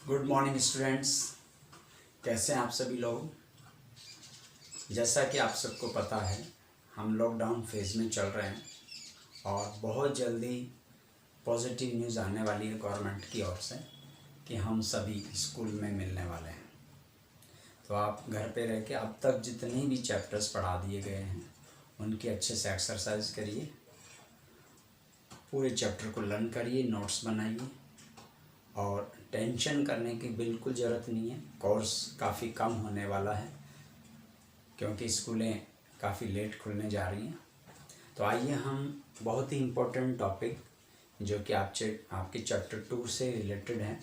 Good morning students. कैसे हैं आप सभी लोग। जैसा कि आप सबको पता है हम लॉकडाउन फेज़ में चल रहे हैं और बहुत जल्दी पॉजिटिव न्यूज़ आने वाली है गवर्नमेंट की ओर से कि हम सभी स्कूल में मिलने वाले हैं। तो आप घर पे रह के अब तक जितने भी चैप्टर्स पढ़ा दिए गए हैं उनकी अच्छे से एक्सरसाइज करिए, पूरे चैप्टर को लर्न करिए, नोट्स बनाइए और टेंशन करने की बिल्कुल ज़रूरत नहीं है। कोर्स काफ़ी कम होने वाला है क्योंकि स्कूलें काफ़ी लेट खुलने जा रही हैं। तो आइए हम बहुत ही इम्पोर्टेंट टॉपिक जो कि आपके चैप्टर 2 से रिलेटेड है,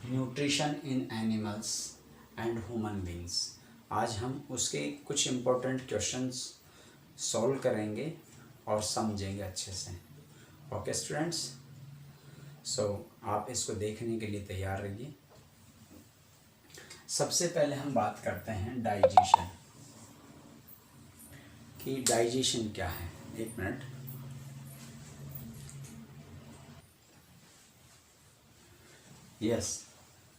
nutrition in animals and human beings. आज हम उसके कुछ इम्पोर्टेंट क्वेश्चंस सॉल्व करेंगे और समझेंगे अच्छे से। ओके स्टूडेंट्स, सो आप इसको देखने के लिए तैयार रहिए। सबसे पहले हम बात करते हैं डाइजेशन कि डाइजेशन क्या है। एक मिनट। यस,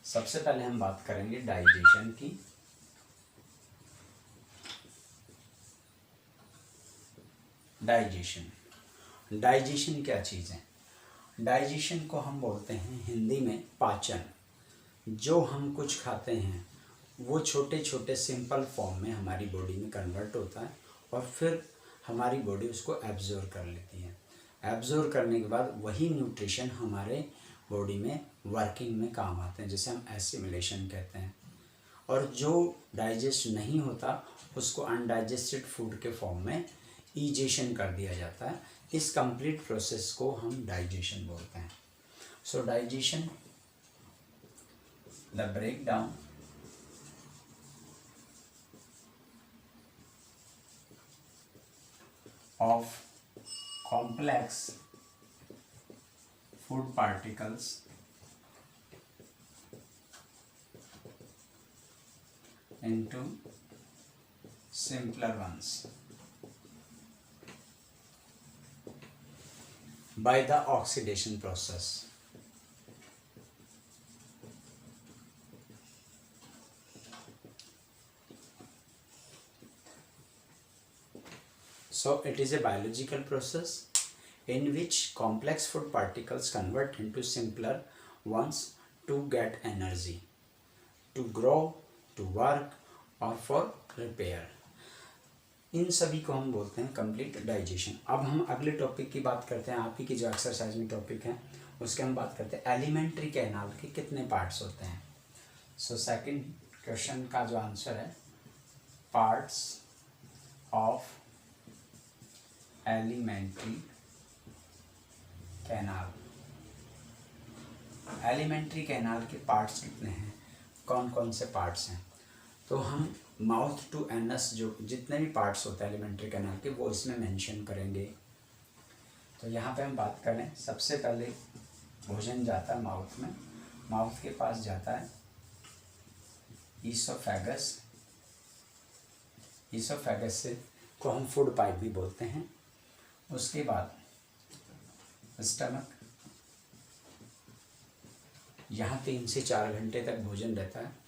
सबसे पहले हम बात करेंगे डाइजेशन की। डाइजेशन क्या चीज़ है? डाइजेशन को हम बोलते हैं हिंदी में पाचन। जो हम कुछ खाते हैं वो छोटे छोटे सिंपल फॉर्म में हमारी बॉडी में कन्वर्ट होता है और फिर हमारी बॉडी उसको एब्जॉर्ब कर लेती है। एब्जॉर्ब करने के बाद वही न्यूट्रिशन हमारे बॉडी में वर्किंग में काम आते हैं, जिसे हम एसिमिलेशन कहते हैं। और जो डाइजेस्ट नहीं होता उसको अनडाइजेस्टेड फूड के फॉर्म में ईजेशन कर दिया जाता है। इस कंप्लीट प्रोसेस को हम डाइजेशन बोलते हैं। सो digestion, the breakdown of complex food particles into simpler ones by the oxidation process. So it is a biological process in which complex food particles convert into simpler ones to get energy, to grow, to work or for repair. इन सभी को हम बोलते हैं complete digestion. अब हम अगले topic की बात करते हैं। आप ही की जो एक्सरसाइज में टॉपिक है उसके हम बात करते हैं एलिमेंट्री कैनाल के कितने पार्ट्स होते हैं। सो सेकंड क्वेश्चन का जो आंसर है, parts of alimentary canal. Alimentary canal के पार्ट्स कितने हैं, कौन कौन से पार्ट्स हैं? तो हम माउथ टू एनस जो जितने भी पार्ट्स होते हैं एलिमेंट्री कैनाल के वो इसमें मेंशन करेंगे। तो यहाँ पे हम बात करें, सबसे पहले भोजन जाता है माउथ में। माउथ के पास जाता है ईसोफेगस। ईसोफेगस से को हम फूड पाइप भी बोलते हैं। उसके बाद स्टमक, यहाँ 3 से 4 घंटे तक भोजन रहता है।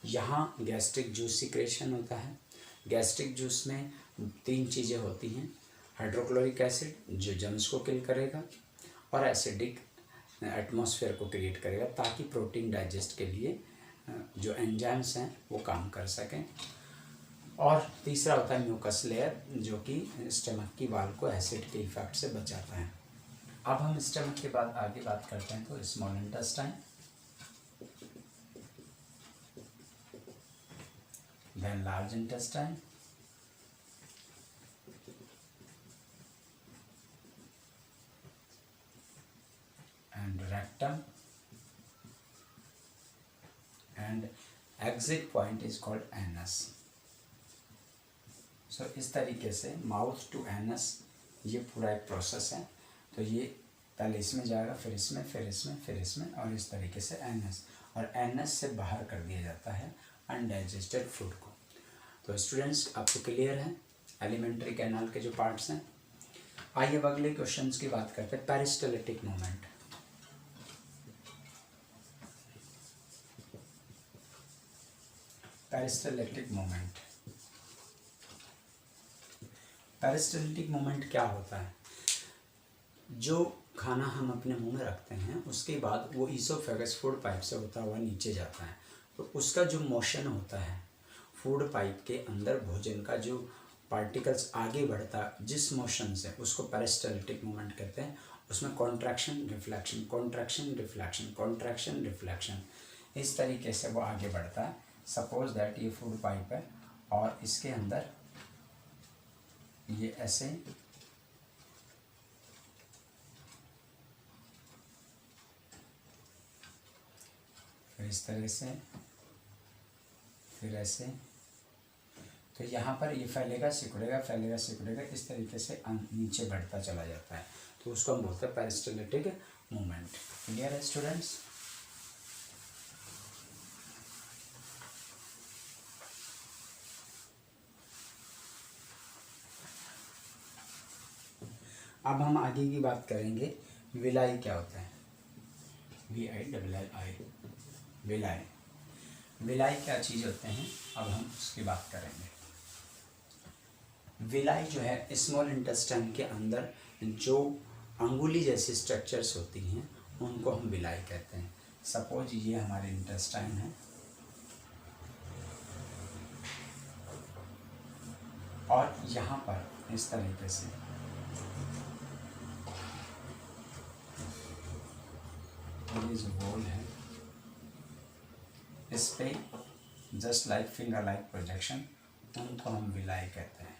यहाँ गैस्ट्रिक जूस सिक्रेशन होता है। गैस्ट्रिक जूस में 3 चीज़ें होती हैं, हाइड्रोक्लोरिक एसिड जो जर्म्स को किल करेगा और एसिडिक एटमॉस्फेयर को क्रिएट करेगा ताकि प्रोटीन डाइजेस्ट के लिए जो एंजाइम्स हैं वो काम कर सकें। और तीसरा होता है म्यूकस लेयर जो कि स्टमक की वाल को एसिड के इफेक्ट से बचाता है। अब हम स्टमक के बाद आगे बात करते हैं तो small intestine, then large intestine, and rectum, and exit point is called anus. So इस तरीके से माउथ टू एनस ये पूरा एक प्रोसेस है। तो ये पहले इसमें जाएगा, फिर इसमें, फिर इसमें, फिर इसमें और इस तरीके से एनस, और एनस से बाहर कर दिया जाता है अनडाइजेस्टेड फूड को। तो स्टूडेंट्स आपको क्लियर है एलिमेंट्री कैनाल के जो पार्ट्स हैं। आइए अब अगले क्वेश्चंस की बात करते हैं। Peristaltic movement. Peristaltic moment. Peristaltic moment क्या होता है? जो खाना हम अपने मुंह में रखते हैं उसके बाद वो ईसोफेगस फूड पाइप से होता हुआ नीचे जाता है, तो उसका जो मोशन होता है फूड पाइप के अंदर भोजन का जो पार्टिकल्स आगे बढ़ता है जिस मोशन से, उसको पेरिस्टाल्टिक मोमेंट कहते हैं। उसमें contraction reflection, contraction reflection, contraction reflection, इस तरीके से वो आगे बढ़ता है। सपोज दैट ये फूड पाइप है और इसके अंदर ये ऐसे फिर इस तरह से, फिर ऐसे, तो यहाँ पर ये फैलेगा सिकुड़ेगा, फैलेगा सिकुड़ेगा, इस तरीके से नीचे बढ़ता चला जाता है, तो उसको हम बोलते हैं पेरिस्टाल्टिक मूवमेंट। क्लियर है स्टूडेंट्स? अब हम आगे की बात करेंगे, विलाई क्या होता है? VILLI, villi. विलाई क्या चीज़ होते हैं, अब हम उसकी बात करेंगे। विलाई जो है स्मॉल इंटेस्टाइन के अंदर जो अंगुली जैसी स्ट्रक्चर्स होती हैं उनको हम विलाई कहते हैं। सपोज ये हमारे इंटेस्टाइन है और यहाँ पर इस तरीके से ये जो वॉल है इस पे just like finger like projection, उनको हम विलाई कहते हैं।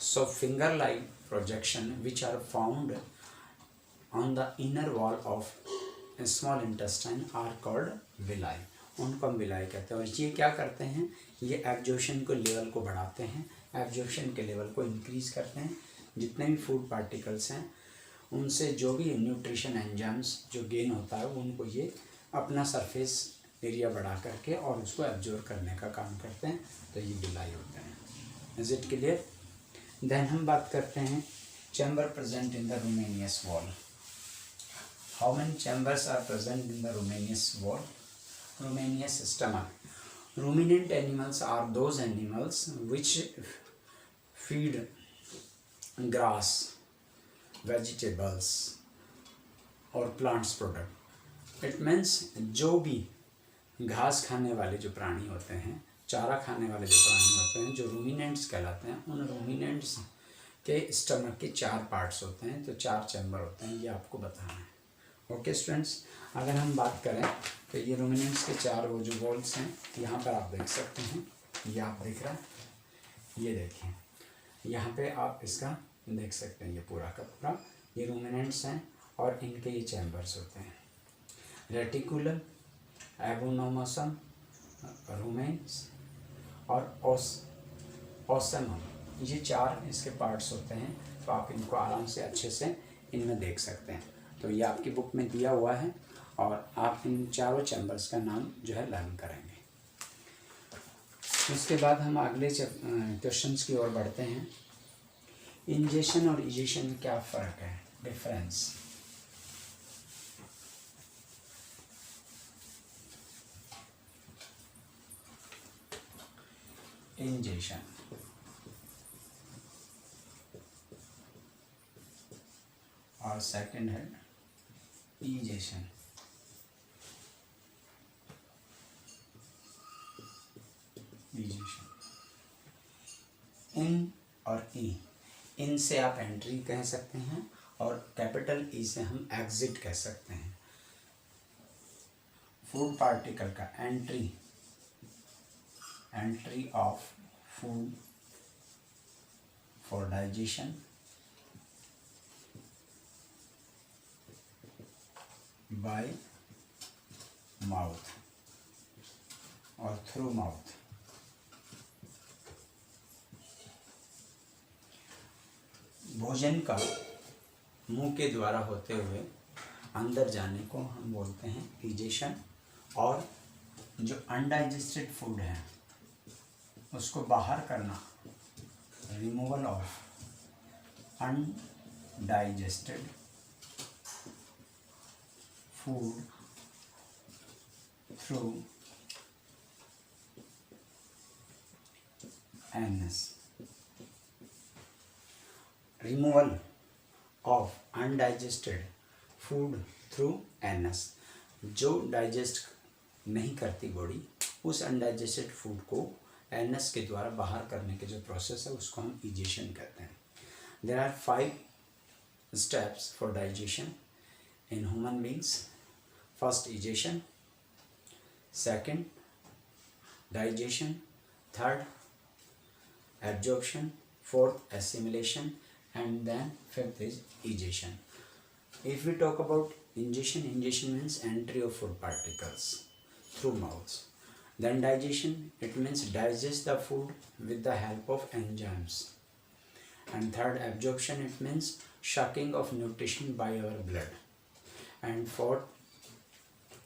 So finger-like projection which are found on the inner wall of small intestine are called villi. उनको हम विलाई कहते हैं। और ये क्या करते हैं? ये एब्जॉर्प्शन को लेवल को बढ़ाते हैं, एब्जॉर्प्शन के लेवल को इंक्रीज करते हैं। जितने भी फूड पार्टिकल्स हैं उनसे जो भी न्यूट्रिशन एंजाइम्स जो गेन होता है उनको ये अपना सरफेस एरिया बढ़ा करके और उसको एब्जॉर्ब करने का काम करते हैं, तो ये विलाई होते हैं। Is it clear? देन हम बात करते हैं chamber present in the ruminants wall. How many chambers are present in the ruminants wall? Ruminants stomach. Ruminant animals are those animals which feed grass, vegetables or plants product. It means जो भी घास खाने वाले जो प्राणी होते हैं, चारा खाने वाले जो प्राणी होते हैं, जो रूमिनेंट्स कहलाते हैं, उन रूमिनेंट्स के स्टमक के 4 पार्ट्स होते हैं, तो 4 चैम्बर होते हैं, ये आपको बताना है। ओके स्टूडेंट्स, अगर हम बात करें तो ये रूमिनेंट्स के 4 वो जो वॉल्स हैं, यहाँ पर आप देख सकते हैं, ये आप देख रहे हैं, ये देखिए यहाँ पे आप इसका देख सकते हैं, ये पूरा का पूरा ये रूमिनेंट्स हैं और इनके ये चैम्बर्स होते हैं। रेटिकुलम, एबोनोमसम, रूमेंस और ओसमम, ये 4 इसके पार्ट्स होते हैं, तो आप इनको आराम से अच्छे से इनमें देख सकते हैं। तो ये आपकी बुक में दिया हुआ है और आप इन 4 चैम्बर्स का नाम जो है लर्न करेंगे। उसके बाद हम अगले क्वेश्चंस की ओर बढ़ते हैं। इंजेक्शन और इजेक्शन में क्या फ़र्क है, डिफरेंस? इंजेक्शन और सेकंड है इजेक्शन। इन और ई, इन से आप एंट्री कह सकते हैं और कैपिटल ई से हम एग्जिट कह सकते हैं। फूड पार्टिकल का entry, entry of food for digestion bye mouth और थ्रू माउथ। भोजन का मुंह के द्वारा होते हुए अंदर जाने को हम बोलते हैं इजेशन, और जो अनडाइजेस्टेड फूड है उसको बाहर करना, removal of undigested food through NS, removal of undigested food through NS, जो डाइजेस्ट नहीं करती बॉडी उस अनडाइजेस्टेड फूड को एनएस के द्वारा बाहर करने के जो प्रोसेस है उसको हम इजेशन कहते हैं। There are 5 steps for digestion in human beings. First ingestion, second digestion, third absorption, fourth assimilation, and then fifth is egestion. If we talk about ingestion, ingestion means entry of food particles through mouths. Then digestion, it means digest the food with the help of enzymes. And third absorption, it means sucking of nutrition by our blood. And fourth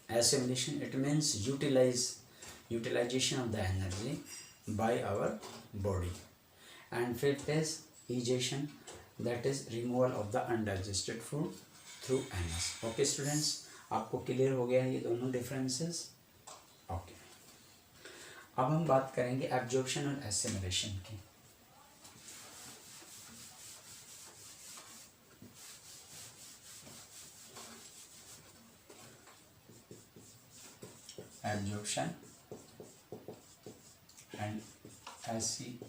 assimilation, it means utilization of the energy by our body. And fifth is egestion, that is removal of the undigested food through anus. Okay students, आपको clear हो गया है ये दोनों differences? Okay, अब हम बात करेंगे एब्जॉर्प्शन और एसिमिलेशन की। Absorption and assimilation.